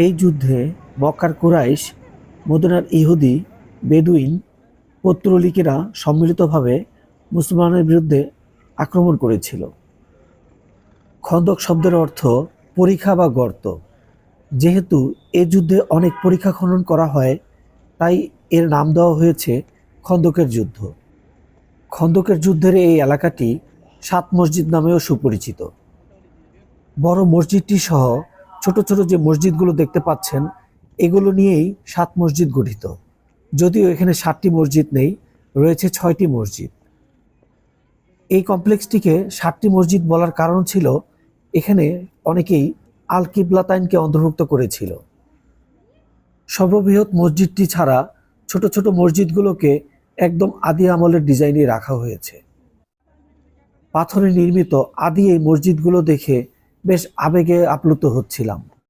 এই যুদ্ধে মক্কার কুরাইশ, মদিনার ইহুদি, বেদুইন, পৌত্তলিকেরা সম্মিলিতভাবে মুসলমানের বিরুদ্ধে আক্রমণ করেছিল। খন্দক শব্দের অর্থ পরিখা বা গর্ত। যেহেতু এ যুদ্ধে অনেক পরিখা খনন করা হয়, তাই এর নাম দেওয়া হয়েছে খন্দকের যুদ্ধ। খন্দকের যুদ্ধের এই এলাকাটি সাত মসজিদ নামেও সুপরিচিত। বড় মসজিদটি সহ ছোট ছোট যে মসজিদগুলো দেখতে পাচ্ছেন, এগুলো নিয়েই সাত মসজিদ গঠিত। যদিও এখানে সাতটি মসজিদ নেই, রয়েছে ছয়টি মসজিদ। এই কমপ্লেক্সটিকে সাতটি মসজিদ বলার কারণ ছিল এখানে অনেকেই আল কিবলাতাইনকে অন্তর্ভুক্ত করেছিল। সর্ববৃহৎ মসজিদটি ছাড়া ছোট ছোট মসজিদগুলোকে একদম আদি আমলের ডিজাইনে রাখা হয়েছে। পাথরে নির্মিত আদি এই মসজিদগুলো দেখে বেশ আবেগে আপ্লুত হচ্ছিলাম।